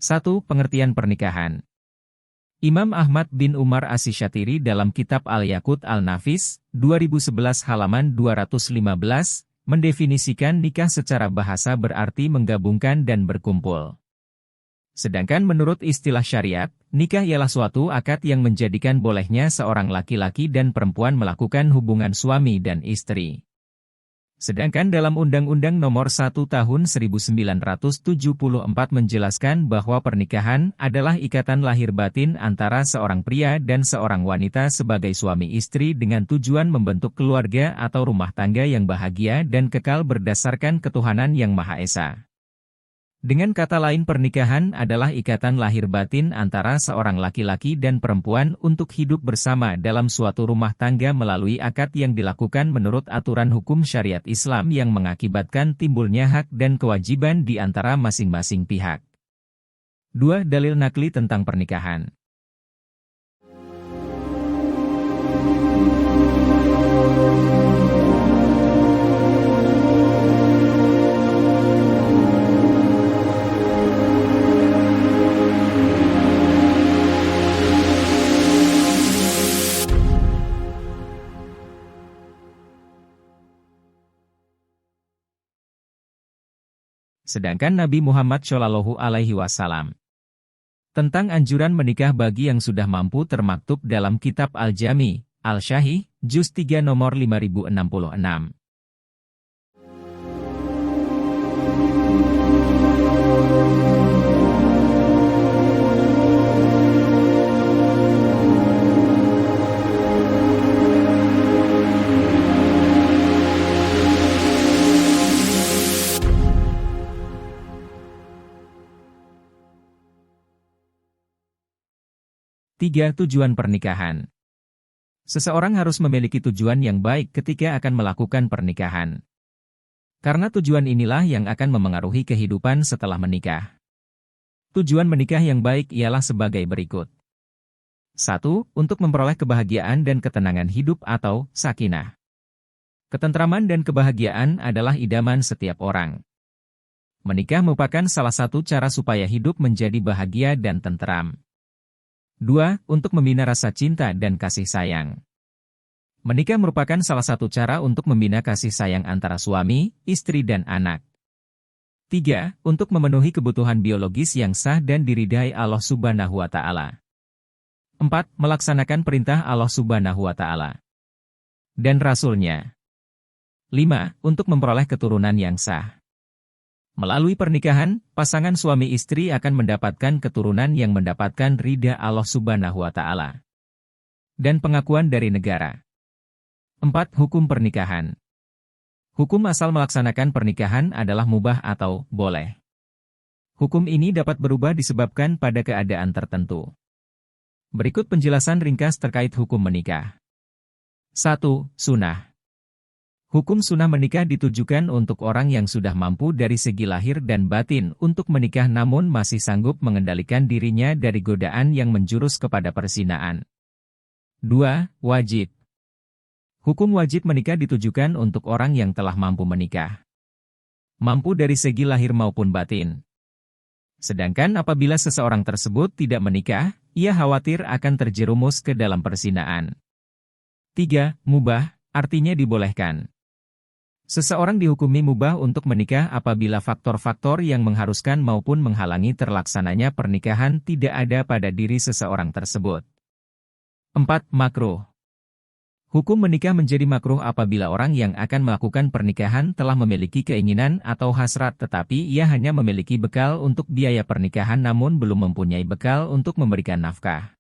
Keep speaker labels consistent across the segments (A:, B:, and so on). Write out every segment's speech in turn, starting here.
A: 1. Pengertian pernikahan. Imam Ahmad bin Umar Asy-Syatiri dalam kitab Al-Yaqut Al-Nafis, 2011 halaman 215, mendefinisikan nikah secara bahasa berarti menggabungkan dan berkumpul. Sedangkan menurut istilah syariat, nikah ialah suatu akad yang menjadikan bolehnya seorang laki-laki dan perempuan melakukan hubungan suami dan istri. Sedangkan dalam Undang-Undang Nomor 1 Tahun 1974 menjelaskan bahwa pernikahan adalah ikatan lahir batin antara seorang pria dan seorang wanita sebagai suami istri dengan tujuan membentuk keluarga atau rumah tangga yang bahagia dan kekal berdasarkan ketuhanan yang Maha Esa. Dengan kata lain, pernikahan adalah ikatan lahir batin antara seorang laki-laki dan perempuan untuk hidup bersama dalam suatu rumah tangga melalui akad yang dilakukan menurut aturan hukum syariat Islam yang mengakibatkan timbulnya hak dan kewajiban di antara masing-masing pihak. 2. Dalil nakli tentang pernikahan. Sedangkan Nabi Muhammad SAW tentang anjuran menikah bagi yang sudah mampu termaktub dalam kitab Al-Jami, Al-Syahih, Juz 3 nomor 5066. Tiga. Tujuan pernikahan. Seseorang harus memiliki tujuan yang baik ketika akan melakukan pernikahan. Karena tujuan inilah yang akan memengaruhi kehidupan setelah menikah. Tujuan menikah yang baik ialah sebagai berikut. 1. Untuk memperoleh kebahagiaan dan ketenangan hidup atau sakinah. Ketentraman dan kebahagiaan adalah idaman setiap orang. Menikah merupakan salah satu cara supaya hidup menjadi bahagia dan tenteram. 2. Untuk membina rasa cinta dan kasih sayang. Menikah merupakan salah satu cara untuk membina kasih sayang antara suami, istri dan anak. 3. Untuk memenuhi kebutuhan biologis yang sah dan diridhai Allah Subhanahu wa Ta'ala. 4. Melaksanakan perintah Allah Subhanahu wa Ta'ala dan Rasul-Nya. 5. Untuk memperoleh keturunan yang sah. Melalui pernikahan, pasangan suami istri akan mendapatkan keturunan yang mendapatkan ridha Allah Subhanahu wa Ta'ala dan pengakuan dari negara. 4. Hukum pernikahan. Hukum asal melaksanakan pernikahan adalah mubah atau boleh. Hukum ini dapat berubah disebabkan pada keadaan tertentu. Berikut penjelasan ringkas terkait hukum menikah. 1. Sunnah. Hukum sunnah menikah ditujukan untuk orang yang sudah mampu dari segi lahir dan batin untuk menikah namun masih sanggup mengendalikan dirinya dari godaan yang menjurus kepada perzinaan. 2. Wajib. Hukum wajib menikah ditujukan untuk orang yang telah mampu menikah. Mampu dari segi lahir maupun batin. Sedangkan apabila seseorang tersebut tidak menikah, ia khawatir akan terjerumus ke dalam perzinaan. 3. Mubah, artinya dibolehkan. Seseorang dihukumi mubah untuk menikah apabila faktor-faktor yang mengharuskan maupun menghalangi terlaksananya pernikahan tidak ada pada diri seseorang tersebut. 4. Makruh. Hukum menikah menjadi makruh apabila orang yang akan melakukan pernikahan telah memiliki keinginan atau hasrat tetapi ia hanya memiliki bekal untuk biaya pernikahan namun belum mempunyai bekal untuk memberikan nafkah.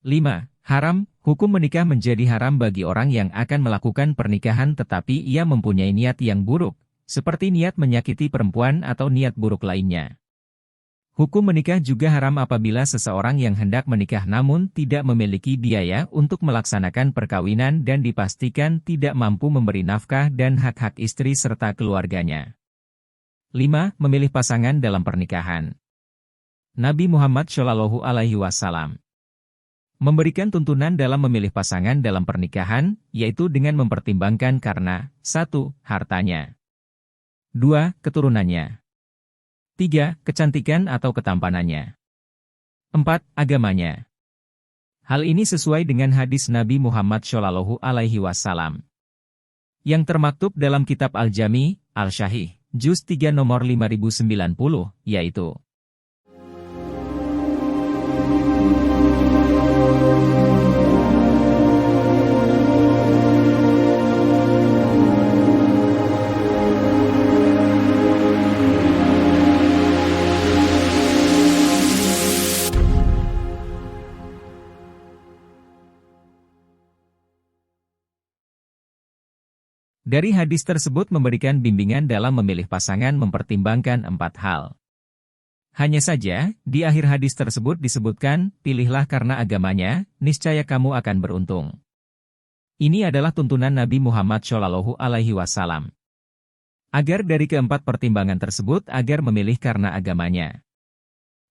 A: 5. Haram. Hukum menikah menjadi haram bagi orang yang akan melakukan pernikahan tetapi ia mempunyai niat yang buruk, seperti niat menyakiti perempuan atau niat buruk lainnya. Hukum menikah juga haram apabila seseorang yang hendak menikah namun tidak memiliki biaya untuk melaksanakan perkawinan dan dipastikan tidak mampu memberi nafkah dan hak-hak istri serta keluarganya. 5. Memilih pasangan dalam pernikahan. Nabi Muhammad SAW memberikan tuntunan dalam memilih pasangan dalam pernikahan, yaitu dengan mempertimbangkan karena 1. Hartanya 2. Keturunannya 3. Kecantikan atau ketampanannya. 4. Agamanya. Hal ini sesuai dengan hadis Nabi Muhammad SAW yang termaktub dalam kitab Al-Jami, Al-Syahih, Juz 3 nomor 5090, yaitu dari hadis tersebut memberikan bimbingan dalam memilih pasangan mempertimbangkan 4 hal. Hanya saja, di akhir hadis tersebut disebutkan, pilihlah karena agamanya, niscaya kamu akan beruntung. Ini adalah tuntunan Nabi Muhammad SAW. Agar dari keempat pertimbangan tersebut agar memilih karena agamanya.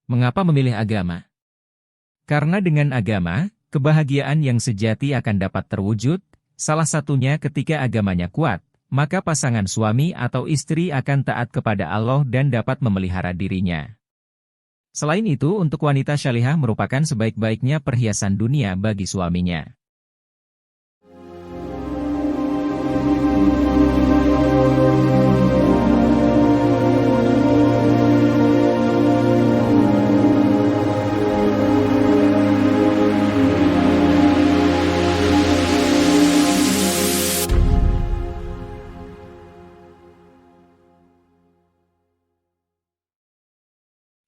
A: Mengapa memilih agama? Karena dengan agama, kebahagiaan yang sejati akan dapat terwujud. Salah satunya ketika agamanya kuat, maka pasangan suami atau istri akan taat kepada Allah dan dapat memelihara dirinya. Selain itu, untuk wanita syalihah merupakan sebaik-baiknya perhiasan dunia bagi suaminya.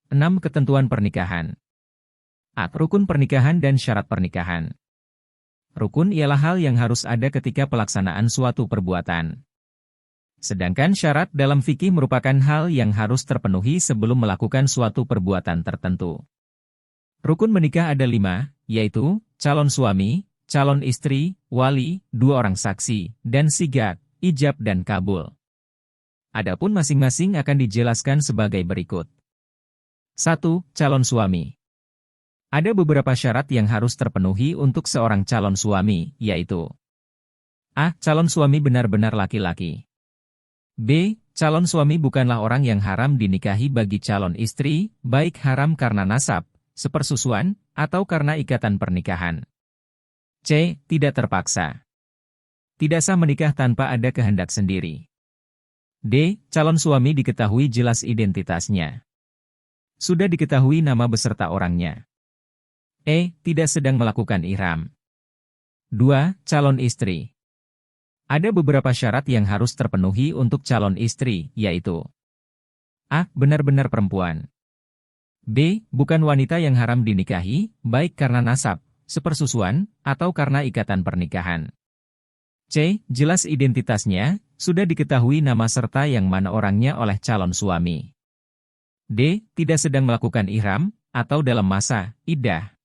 A: Enam. Ketentuan pernikahan. Rukun pernikahan dan syarat pernikahan. Rukun ialah hal yang harus ada ketika pelaksanaan suatu perbuatan. Sedangkan syarat dalam fikih merupakan hal yang harus terpenuhi sebelum melakukan suatu perbuatan tertentu. Rukun menikah ada 5, yaitu calon suami, calon istri, wali, 2 orang saksi, dan sigak, ijab dan kabul. Adapun masing-masing akan dijelaskan sebagai berikut. 1. Calon suami. Ada beberapa syarat yang harus terpenuhi untuk seorang calon suami, yaitu A. Calon suami benar-benar laki-laki. B. Calon suami bukanlah orang yang haram dinikahi bagi calon istri, baik haram karena nasab, sepersusuan, atau karena ikatan pernikahan. C. Tidak terpaksa. Tidak sah menikah tanpa ada kehendak sendiri. D. Calon suami diketahui jelas identitasnya. Sudah diketahui nama beserta orangnya. E. Tidak sedang melakukan ihram. 2. Calon istri. Ada beberapa syarat yang harus terpenuhi untuk calon istri, yaitu A. Benar-benar perempuan. B. Bukan wanita yang haram dinikahi, baik karena nasab, sepersusuan, atau karena ikatan pernikahan. C. Jelas identitasnya, sudah diketahui nama serta yang mana orangnya oleh calon suami. D. Tidak sedang melakukan ihram, atau dalam masa iddah.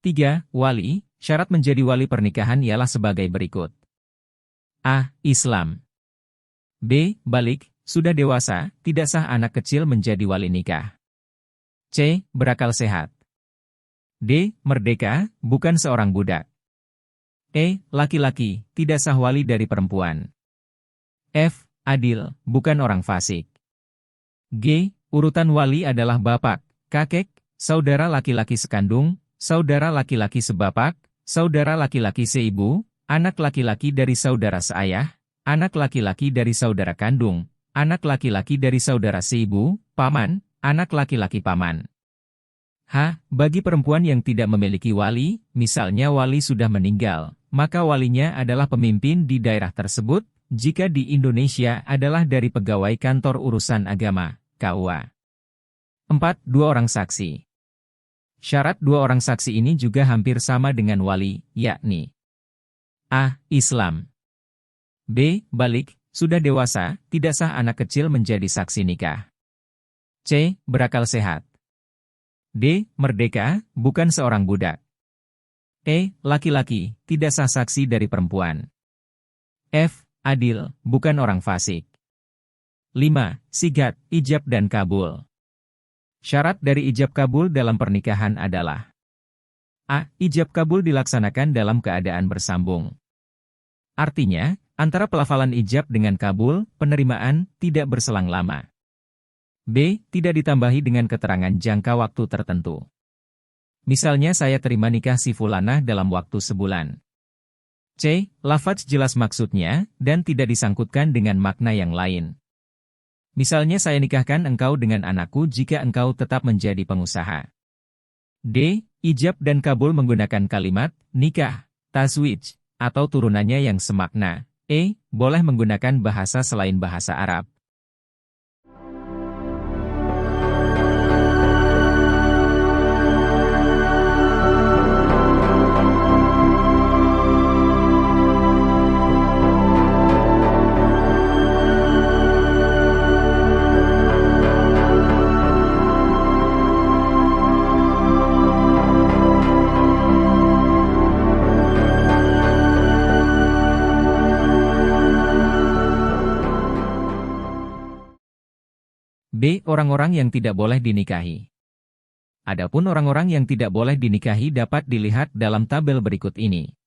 A: 3. Wali. Syarat menjadi wali pernikahan ialah sebagai berikut. A. Islam. B. Balik, sudah dewasa, tidak sah anak kecil menjadi wali nikah. C. Berakal sehat. D. Merdeka, bukan seorang budak. E. Laki-laki, tidak sah wali dari perempuan. F. Adil, bukan orang fasik. G. Urutan wali adalah bapak, kakek, saudara laki-laki sekandung, saudara laki-laki sebapak, saudara laki-laki seibu, anak laki-laki dari saudara seayah, anak laki-laki dari saudara kandung, anak laki-laki dari saudara seibu, paman, anak laki-laki paman. H. Bagi perempuan yang tidak memiliki wali, misalnya wali sudah meninggal, maka walinya adalah pemimpin di daerah tersebut, jika di Indonesia adalah dari pegawai kantor urusan agama. KUA. 4. 2 orang saksi. Syarat 2 orang saksi ini juga hampir sama dengan wali, yakni A. Islam. B. Balik, sudah dewasa, tidak sah anak kecil menjadi saksi nikah. C. Berakal sehat. D. Merdeka, bukan seorang budak. E. Laki-laki, tidak sah saksi dari perempuan. F. Adil, bukan orang fasik. 5. Sigat, ijab dan kabul. Syarat dari ijab kabul dalam pernikahan adalah A. Ijab kabul dilaksanakan dalam keadaan bersambung. Artinya, antara pelafalan ijab dengan kabul, penerimaan, tidak berselang lama. B. Tidak ditambahi dengan keterangan jangka waktu tertentu. Misalnya saya terima nikah si fulanah dalam waktu sebulan. C. Lafaz jelas maksudnya, dan tidak disangkutkan dengan makna yang lain. Misalnya saya nikahkan engkau dengan anakku jika engkau tetap menjadi pengusaha. D. Ijab dan kabul menggunakan kalimat, nikah, tazwij, atau turunannya yang semakna. E. Boleh menggunakan bahasa selain bahasa Arab. B. Orang-orang yang tidak boleh dinikahi. Adapun orang-orang yang tidak boleh dinikahi dapat dilihat dalam tabel berikut ini.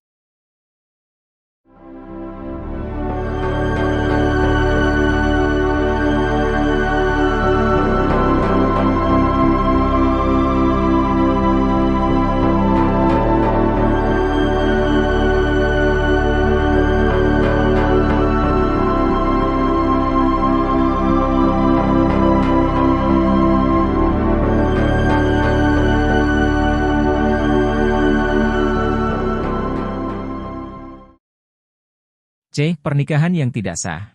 A: C. Pernikahan yang tidak sah.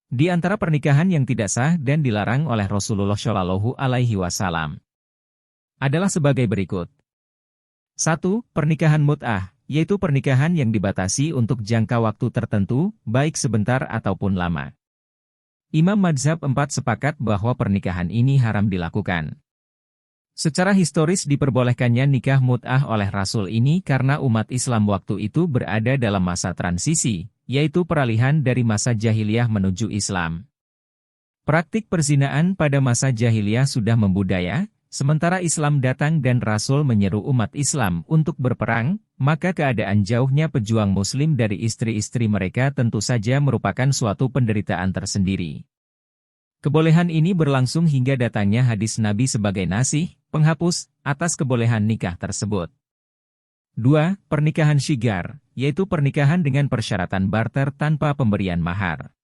A: Di antara pernikahan yang tidak sah dan dilarang oleh Rasulullah Shallallahu Alaihi Wasallam adalah sebagai berikut. 1. Pernikahan mut'ah, yaitu pernikahan yang dibatasi untuk jangka waktu tertentu, baik sebentar ataupun lama. Imam Madzhab 4 sepakat bahwa pernikahan ini haram dilakukan. Secara historis diperbolehkannya nikah mut'ah oleh Rasul ini karena umat Islam waktu itu berada dalam masa transisi, yaitu peralihan dari masa jahiliyah menuju Islam. Praktik perzinaan pada masa jahiliyah sudah membudaya, sementara Islam datang dan Rasul menyeru umat Islam untuk berperang, maka keadaan jauhnya pejuang Muslim dari istri-istri mereka tentu saja merupakan suatu penderitaan tersendiri. Kebolehan ini berlangsung hingga datangnya hadis Nabi sebagai nasih, penghapus, atas kebolehan nikah tersebut. 2. Pernikahan syigar, yaitu pernikahan dengan persyaratan barter tanpa pemberian mahar.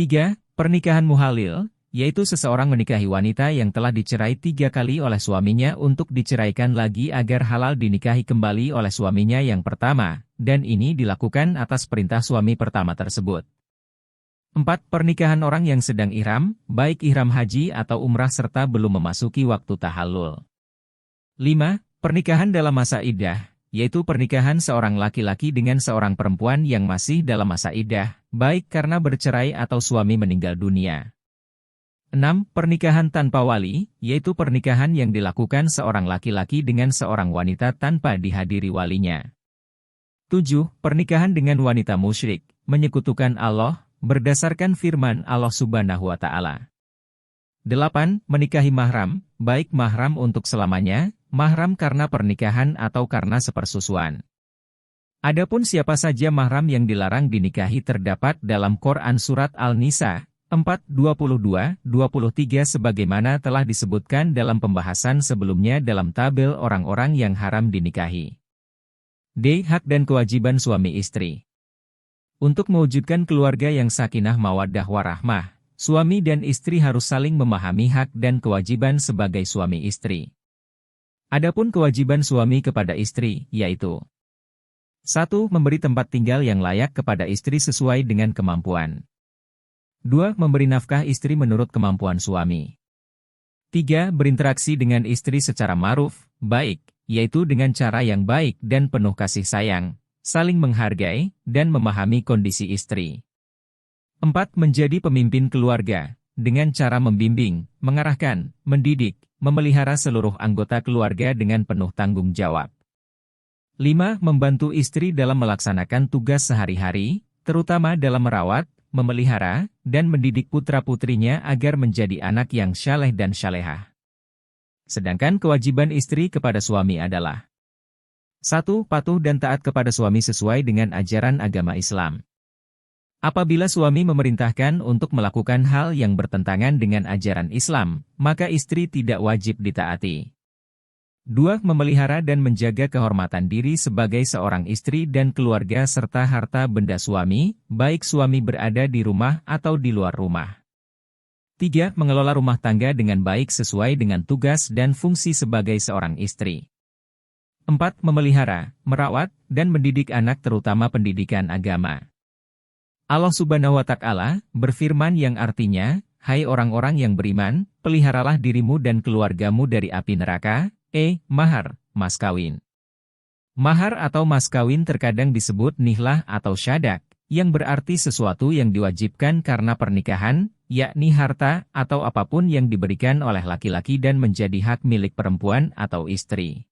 A: 3. Pernikahan muhalil, yaitu seseorang menikahi wanita yang telah dicerai 3 kali oleh suaminya untuk diceraikan lagi agar halal dinikahi kembali oleh suaminya yang pertama, dan ini dilakukan atas perintah suami pertama tersebut. 4. Pernikahan orang yang sedang ihram, baik ihram haji atau umrah serta belum memasuki waktu tahallul. 5. Pernikahan dalam masa iddah, yaitu pernikahan seorang laki-laki dengan seorang perempuan yang masih dalam masa iddah, baik karena bercerai atau suami meninggal dunia. 6. Pernikahan tanpa wali, yaitu pernikahan yang dilakukan seorang laki-laki dengan seorang wanita tanpa dihadiri walinya. 7. Pernikahan dengan wanita musyrik, menyekutukan Allah, berdasarkan firman Allah Subhanahu wa Ta'ala. 8. Menikahi mahram, baik mahram untuk selamanya, mahram karena pernikahan atau karena sepersusuan. Adapun siapa saja mahram yang dilarang dinikahi terdapat dalam Quran Surat Al-Nisa 4:22-23 sebagaimana telah disebutkan dalam pembahasan sebelumnya dalam tabel orang-orang yang haram dinikahi. D. Hak dan kewajiban suami istri. Untuk mewujudkan keluarga yang sakinah mawaddah warahmah, suami dan istri harus saling memahami hak dan kewajiban sebagai suami istri. Adapun kewajiban suami kepada istri, yaitu 1. Memberi tempat tinggal yang layak kepada istri sesuai dengan kemampuan. 2. Memberi nafkah istri menurut kemampuan suami. 3. Berinteraksi dengan istri secara ma'ruf, baik, yaitu dengan cara yang baik dan penuh kasih sayang, saling menghargai, dan memahami kondisi istri. 4. Menjadi pemimpin keluarga, dengan cara membimbing, mengarahkan, mendidik, memelihara seluruh anggota keluarga dengan penuh tanggung jawab. 5. Membantu istri dalam melaksanakan tugas sehari-hari, terutama dalam merawat, memelihara, dan mendidik putra-putrinya agar menjadi anak yang saleh dan salehah. Sedangkan kewajiban istri kepada suami adalah 1. Patuh dan taat kepada suami sesuai dengan ajaran agama Islam. Apabila suami memerintahkan untuk melakukan hal yang bertentangan dengan ajaran Islam, maka istri tidak wajib ditaati. 2. Memelihara dan menjaga kehormatan diri sebagai seorang istri dan keluarga serta harta benda suami, baik suami berada di rumah atau di luar rumah. 3. Mengelola rumah tangga dengan baik sesuai dengan tugas dan fungsi sebagai seorang istri. 4. Memelihara, merawat, dan mendidik anak terutama pendidikan agama. Allah Subhanahu wa Ta'ala berfirman yang artinya, "Hai orang-orang yang beriman, peliharalah dirimu dan keluargamu dari api neraka." Mahar, mas kawin. Mahar atau mas kawin terkadang disebut nihlah atau syadak, yang berarti sesuatu yang diwajibkan karena pernikahan, yakni harta atau apapun yang diberikan oleh laki-laki dan menjadi hak milik perempuan atau istri.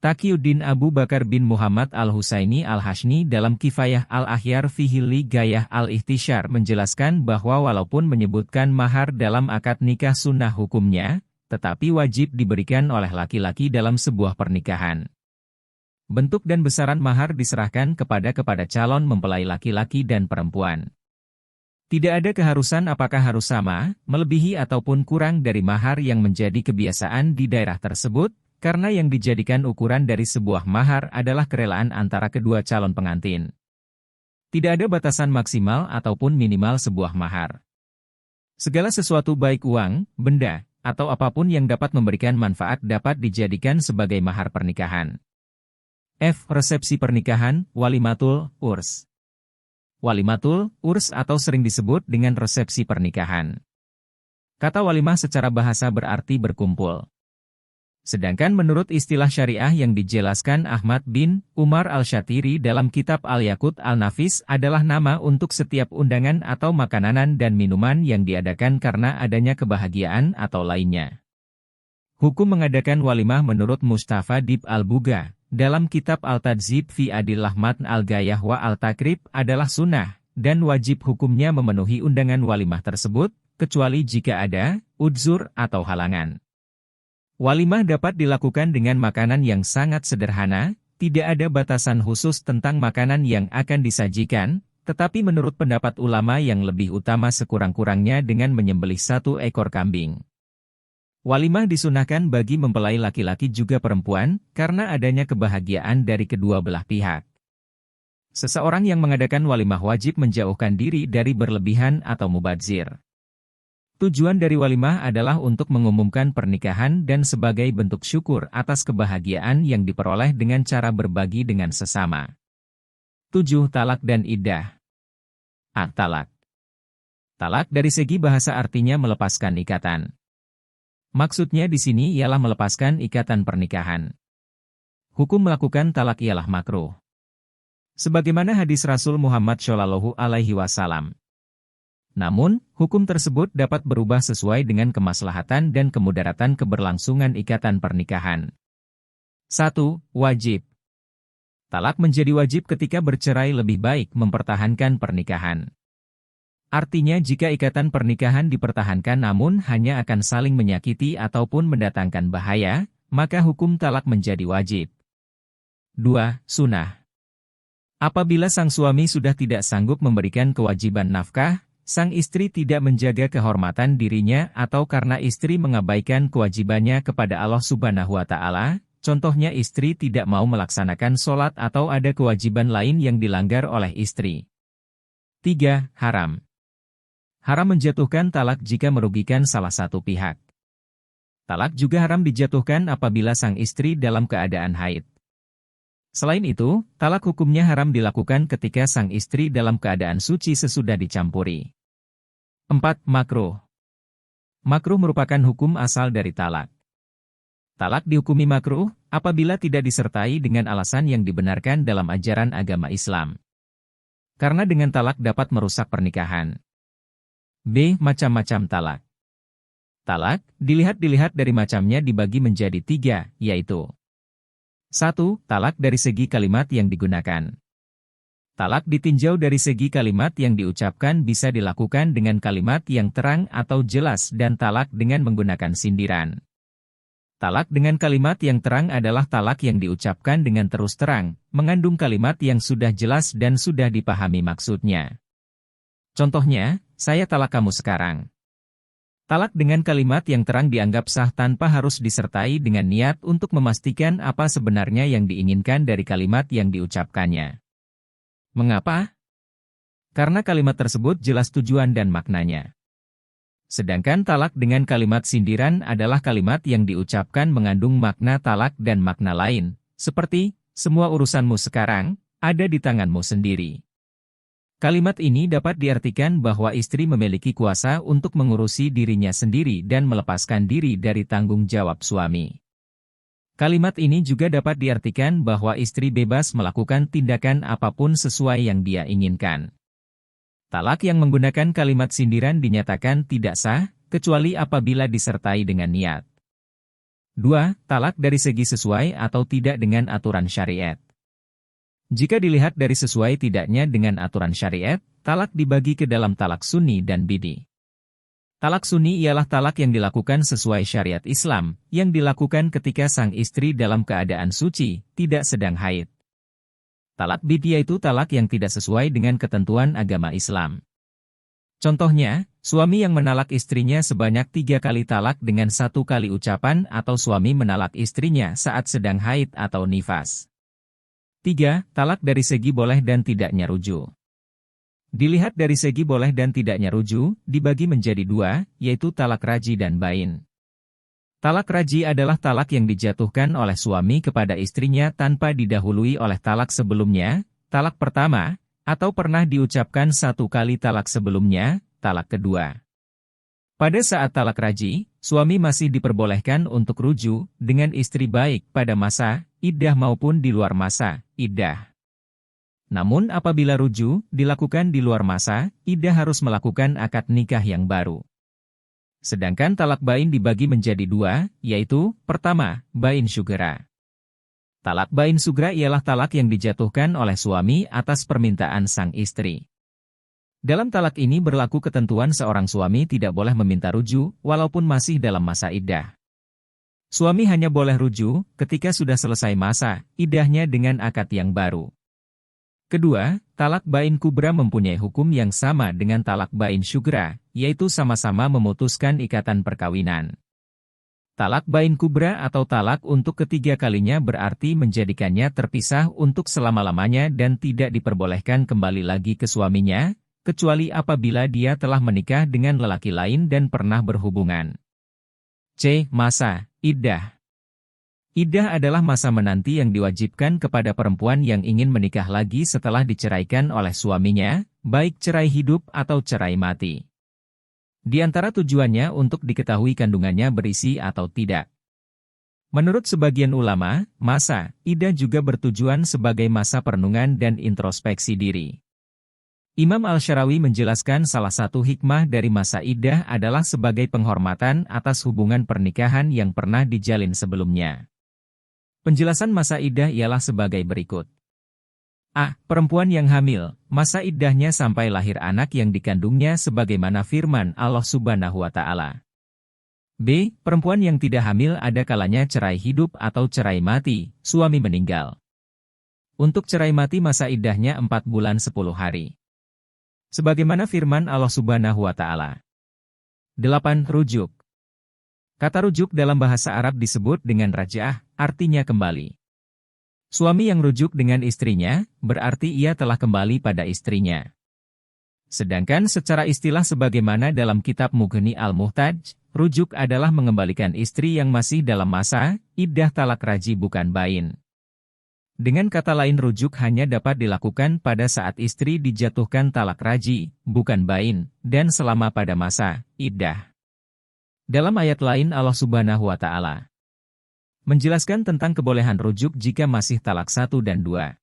A: Taqiyuddin Abu Bakar bin Muhammad al-Husaini al-Hashni dalam Kifayah al-Ahyar fi Hilli Gayah al-Ihtishar menjelaskan bahwa walaupun menyebutkan mahar dalam akad nikah sunnah hukumnya, tetapi wajib diberikan oleh laki-laki dalam sebuah pernikahan. Bentuk dan besaran mahar diserahkan kepada calon mempelai laki-laki dan perempuan. Tidak ada keharusan apakah harus sama, melebihi ataupun kurang dari mahar yang menjadi kebiasaan di daerah tersebut, karena yang dijadikan ukuran dari sebuah mahar adalah kerelaan antara kedua calon pengantin. Tidak ada batasan maksimal ataupun minimal sebuah mahar. Segala sesuatu baik uang, benda, atau apapun yang dapat memberikan manfaat dapat dijadikan sebagai mahar pernikahan. Resepsi pernikahan, walimatul urs. Walimatul urs atau sering disebut dengan resepsi pernikahan. Kata walimah secara bahasa berarti berkumpul. Sedangkan menurut istilah syariah yang dijelaskan Ahmad bin Umar al-Shatiri dalam kitab Al-Yaqut al-Nafis adalah nama untuk setiap undangan atau makanan dan minuman yang diadakan karena adanya kebahagiaan atau lainnya. Hukum mengadakan walimah menurut Mustafa Dib al-Buga dalam kitab Al-Tadzib fi Adillah Matn al-Gayah wa al-Takrib adalah sunnah, dan wajib hukumnya memenuhi undangan walimah tersebut, kecuali jika ada udzur atau halangan. Walimah dapat dilakukan dengan makanan yang sangat sederhana, tidak ada batasan khusus tentang makanan yang akan disajikan, tetapi menurut pendapat ulama yang lebih utama sekurang-kurangnya dengan menyembelih 1 ekor kambing. Walimah disunahkan bagi mempelai laki-laki juga perempuan, karena adanya kebahagiaan dari kedua belah pihak. Seseorang yang mengadakan walimah wajib menjauhkan diri dari berlebihan atau mubadzir. Tujuan dari walimah adalah untuk mengumumkan pernikahan dan sebagai bentuk syukur atas kebahagiaan yang diperoleh dengan cara berbagi dengan sesama. 7. Talak dan iddah. Talak. Talak dari segi bahasa artinya melepaskan ikatan. Maksudnya di sini ialah melepaskan ikatan pernikahan. Hukum melakukan talak ialah makruh. Sebagaimana hadis Rasul Muhammad SAW. Namun, hukum tersebut dapat berubah sesuai dengan kemaslahatan dan kemudaratan keberlangsungan ikatan pernikahan. 1. Wajib. Talak menjadi wajib ketika bercerai lebih baik mempertahankan pernikahan. Artinya jika ikatan pernikahan dipertahankan namun hanya akan saling menyakiti ataupun mendatangkan bahaya, maka hukum talak menjadi wajib. 2. Sunnah. Apabila sang suami sudah tidak sanggup memberikan kewajiban nafkah, sang istri tidak menjaga kehormatan dirinya atau karena istri mengabaikan kewajibannya kepada Allah Subhanahu wa Ta'ala, contohnya istri tidak mau melaksanakan sholat atau ada kewajiban lain yang dilanggar oleh istri. 3. Haram. Haram menjatuhkan talak jika merugikan salah satu pihak. Talak juga haram dijatuhkan apabila sang istri dalam keadaan haid. Selain itu, talak hukumnya haram dilakukan ketika sang istri dalam keadaan suci sesudah dicampuri. 4. Makruh. Makruh merupakan hukum asal dari talak. Talak dihukumi makruh apabila tidak disertai dengan alasan yang dibenarkan dalam ajaran agama Islam. Karena dengan talak dapat merusak pernikahan. B. Macam-macam talak. Talak, dilihat dari macamnya dibagi menjadi 3, yaitu 1. Talak dari segi kalimat yang digunakan. Talak ditinjau dari segi kalimat yang diucapkan bisa dilakukan dengan kalimat yang terang atau jelas dan talak dengan menggunakan sindiran. Talak dengan kalimat yang terang adalah talak yang diucapkan dengan terus terang, mengandung kalimat yang sudah jelas dan sudah dipahami maksudnya. Contohnya, saya talak kamu sekarang. Talak dengan kalimat yang terang dianggap sah tanpa harus disertai dengan niat untuk memastikan apa sebenarnya yang diinginkan dari kalimat yang diucapkannya. Mengapa? Karena kalimat tersebut jelas tujuan dan maknanya. Sedangkan talak dengan kalimat sindiran adalah kalimat yang diucapkan mengandung makna talak dan makna lain, seperti, semua urusanmu sekarang, ada di tanganmu sendiri. Kalimat ini dapat diartikan bahwa istri memiliki kuasa untuk mengurusi dirinya sendiri dan melepaskan diri dari tanggung jawab suami. Kalimat ini juga dapat diartikan bahwa istri bebas melakukan tindakan apapun sesuai yang dia inginkan. Talak yang menggunakan kalimat sindiran dinyatakan tidak sah, kecuali apabila disertai dengan niat. 2. Talak dari segi sesuai atau tidak dengan aturan syariat. Jika dilihat dari sesuai tidaknya dengan aturan syariat, talak dibagi ke dalam talak sunni dan bid'i. Talak sunni ialah talak yang dilakukan sesuai syariat Islam, yang dilakukan ketika sang istri dalam keadaan suci, tidak sedang haid. Talak bid'i yaitu talak yang tidak sesuai dengan ketentuan agama Islam. Contohnya, suami yang menalak istrinya sebanyak 3 kali talak dengan 1 kali ucapan atau suami menalak istrinya saat sedang haid atau nifas. 3. Talak dari segi boleh dan tidaknya rujuk. Dilihat dari segi boleh dan tidaknya rujuk, dibagi menjadi 2, yaitu talak raji dan bain. Talak raji adalah talak yang dijatuhkan oleh suami kepada istrinya tanpa didahului oleh talak sebelumnya, talak pertama, atau pernah diucapkan 1 kali talak sebelumnya, talak kedua. Pada saat talak raji, suami masih diperbolehkan untuk rujuk dengan istri baik pada masa iddah maupun di luar masa iddah. Namun apabila rujuk dilakukan di luar masa iddah harus melakukan akad nikah yang baru. Sedangkan talak bain dibagi menjadi 2, yaitu, pertama, bain syugera. Talak bain sugra ialah talak yang dijatuhkan oleh suami atas permintaan sang istri. Dalam talak ini berlaku ketentuan seorang suami tidak boleh meminta rujuk, walaupun masih dalam masa iddah. Suami hanya boleh rujuk ketika sudah selesai masa iddahnya dengan akad yang baru. Kedua, talak bain kubra mempunyai hukum yang sama dengan talak bain syugra, yaitu sama-sama memutuskan ikatan perkawinan. Talak bain kubra atau talak untuk ketiga kalinya berarti menjadikannya terpisah untuk selama-lamanya dan tidak diperbolehkan kembali lagi ke suaminya, kecuali apabila dia telah menikah dengan lelaki lain dan pernah berhubungan. C. Masa iddah. Iddah adalah masa menanti yang diwajibkan kepada perempuan yang ingin menikah lagi setelah diceraikan oleh suaminya, baik cerai hidup atau cerai mati. Di antara tujuannya untuk diketahui kandungannya berisi atau tidak. Menurut sebagian ulama, masa iddah juga bertujuan sebagai masa perenungan dan introspeksi diri. Imam Al-Syarawi menjelaskan salah satu hikmah dari masa iddah adalah sebagai penghormatan atas hubungan pernikahan yang pernah dijalin sebelumnya. Penjelasan masa iddah ialah sebagai berikut. A. Perempuan yang hamil, masa iddahnya sampai lahir anak yang dikandungnya sebagaimana firman Allah Subhanahu wa Ta'ala. B. Perempuan yang tidak hamil ada kalanya cerai hidup atau cerai mati, suami meninggal. Untuk cerai mati masa iddahnya 4 bulan 10 hari. Sebagaimana firman Allah Subhanahu wa Ta'ala. 8. Rujuk. Kata rujuk dalam bahasa Arab disebut dengan raja'ah, artinya kembali. Suami yang rujuk dengan istrinya, berarti ia telah kembali pada istrinya. Sedangkan secara istilah sebagaimana dalam kitab Mughni Al-Muhtaj, rujuk adalah mengembalikan istri yang masih dalam masa iddah talak raji bukan bain. Dengan kata lain rujuk hanya dapat dilakukan pada saat istri dijatuhkan talak raji, bukan bain, dan selama pada masa iddah. Dalam ayat lain Allah Subhanahu wa Ta'ala menjelaskan tentang kebolehan rujuk jika masih talak 1 dan 2.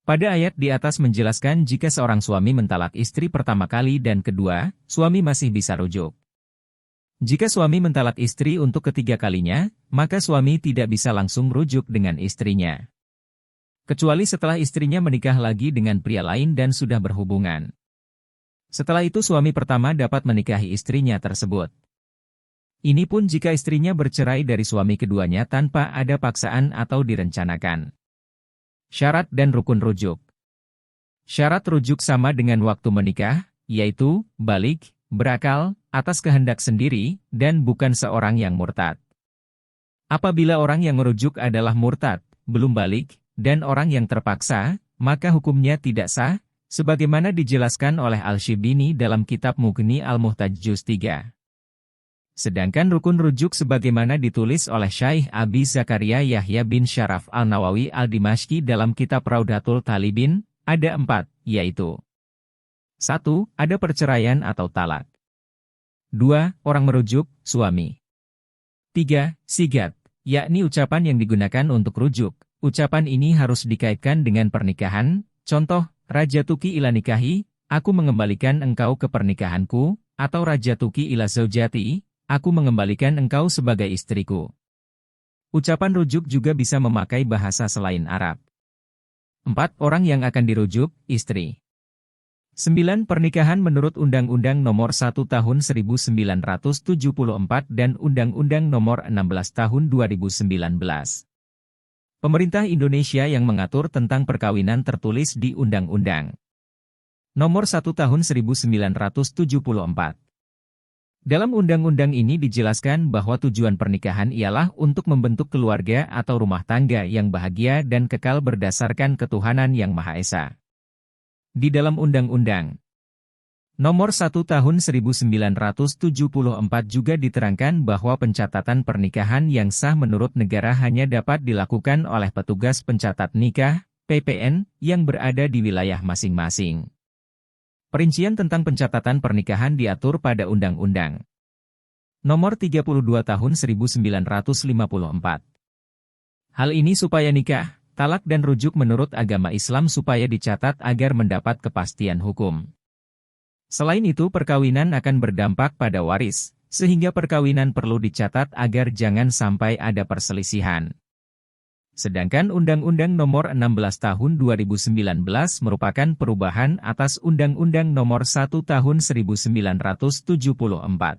A: Pada ayat di atas menjelaskan jika seorang suami mentalak istri pertama kali dan kedua, suami masih bisa rujuk. Jika suami mentalak istri untuk ketiga kalinya, maka suami tidak bisa langsung rujuk dengan istrinya. Kecuali setelah istrinya menikah lagi dengan pria lain dan sudah berhubungan. Setelah itu suami pertama dapat menikahi istrinya tersebut. Ini pun jika istrinya bercerai dari suami keduanya tanpa ada paksaan atau direncanakan. Syarat dan rukun rujuk. Syarat rujuk sama dengan waktu menikah, yaitu, balik, berakal, atas kehendak sendiri, dan bukan seorang yang murtad. Apabila orang yang merujuk adalah murtad, belum balik, dan orang yang terpaksa, maka hukumnya tidak sah, sebagaimana dijelaskan oleh Al-Shibini dalam kitab Mughni Al-Muhtaj Juz 3. Sedangkan rukun rujuk sebagaimana ditulis oleh Syaikh Abi Zakaria Yahya bin Syaraf Al-Nawawi Al-Dimashqi dalam kitab Raudatul Talibin, ada 4, yaitu 1. Ada perceraian atau talak. 2. Orang merujuk, suami. 3. Sigat, yakni ucapan yang digunakan untuk rujuk. Ucapan ini harus dikaitkan dengan pernikahan, contoh, Rajatuki ila nikahi, aku mengembalikan engkau ke pernikahanku, atau Rajatuki ila zaujati, aku mengembalikan engkau sebagai istriku. Ucapan rujuk juga bisa memakai bahasa selain Arab. 4. Orang yang akan dirujuk, istri. 9. Pernikahan menurut Undang-Undang Nomor 1 Tahun 1974 dan Undang-Undang Nomor 16 Tahun 2019. Pemerintah Indonesia yang mengatur tentang perkawinan tertulis di Undang-Undang Nomor 1 Tahun 1974. Dalam undang-undang ini dijelaskan bahwa tujuan pernikahan ialah untuk membentuk keluarga atau rumah tangga yang bahagia dan kekal berdasarkan ketuhanan yang Maha Esa. Di dalam Undang-Undang Nomor 1 Tahun 1974 juga diterangkan bahwa pencatatan pernikahan yang sah menurut negara hanya dapat dilakukan oleh petugas pencatat nikah, PPN, yang berada di wilayah masing-masing. Perincian tentang pencatatan pernikahan diatur pada Undang-Undang Nomor 32 Tahun 1954. Hal ini supaya nikah, talak dan rujuk menurut agama Islam supaya dicatat agar mendapat kepastian hukum. Selain itu perkawinan akan berdampak pada waris, sehingga perkawinan perlu dicatat agar jangan sampai ada perselisihan. Sedangkan Undang-Undang Nomor 16 Tahun 2019 merupakan perubahan atas Undang-Undang Nomor 1 Tahun 1974.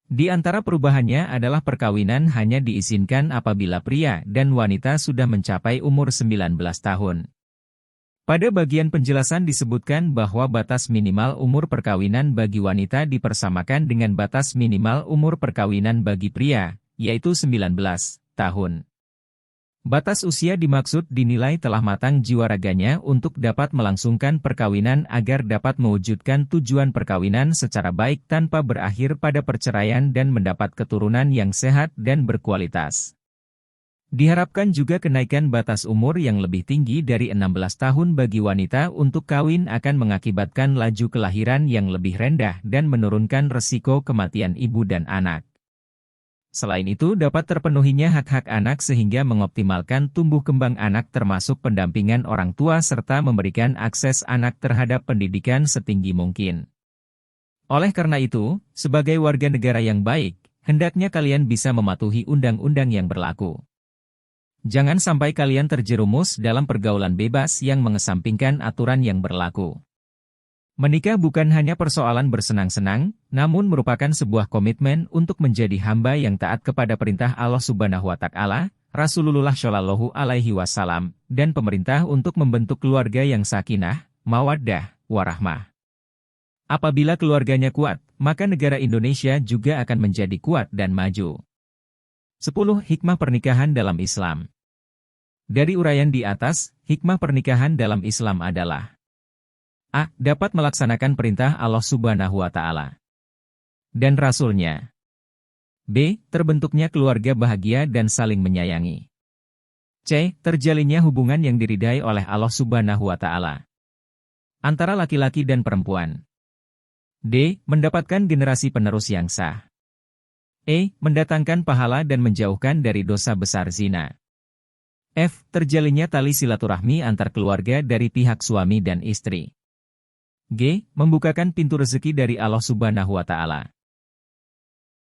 A: Di antara perubahannya adalah perkawinan hanya diizinkan apabila pria dan wanita sudah mencapai umur 19 tahun. Pada bagian penjelasan disebutkan bahwa batas minimal umur perkawinan bagi wanita dipersamakan dengan batas minimal umur perkawinan bagi pria, yaitu 19 tahun. Batas usia dimaksud dinilai telah matang jiwa raganya untuk dapat melangsungkan perkawinan agar dapat mewujudkan tujuan perkawinan secara baik tanpa berakhir pada perceraian dan mendapat keturunan yang sehat dan berkualitas. Diharapkan juga kenaikan batas umur yang lebih tinggi dari 16 tahun bagi wanita untuk kawin akan mengakibatkan laju kelahiran yang lebih rendah dan menurunkan resiko kematian ibu dan anak. Selain itu dapat terpenuhinya hak-hak anak sehingga mengoptimalkan tumbuh kembang anak termasuk pendampingan orang tua serta memberikan akses anak terhadap pendidikan setinggi mungkin. Oleh karena itu, sebagai warga negara yang baik, hendaknya kalian bisa mematuhi undang-undang yang berlaku. Jangan sampai kalian terjerumus dalam pergaulan bebas yang mengesampingkan aturan yang berlaku. Menikah bukan hanya persoalan bersenang-senang, namun merupakan sebuah komitmen untuk menjadi hamba yang taat kepada perintah Allah Subhanahu wa Ta'ala, Rasulullah Shallallahu Alaihi Wasallam, dan pemerintah untuk membentuk keluarga yang sakinah, mawaddah, warahmah. Apabila keluarganya kuat, maka negara Indonesia juga akan menjadi kuat dan maju. 10. Hikmah pernikahan dalam Islam. Dari uraian di atas, hikmah pernikahan dalam Islam adalah A. Dapat melaksanakan perintah Allah Subhanahu wa Ta'ala dan Rasul-Nya. B. Terbentuknya keluarga bahagia dan saling menyayangi. C. Terjalinnya hubungan yang diridai oleh Allah Subhanahu wa Ta'ala antara laki-laki dan perempuan. D. Mendapatkan generasi penerus yang sah. E. Mendatangkan pahala dan menjauhkan dari dosa besar zina. F. Terjalinnya tali silaturahmi antar keluarga dari pihak suami dan istri. G. Membukakan pintu rezeki dari Allah Subhanahu wa Ta'ala.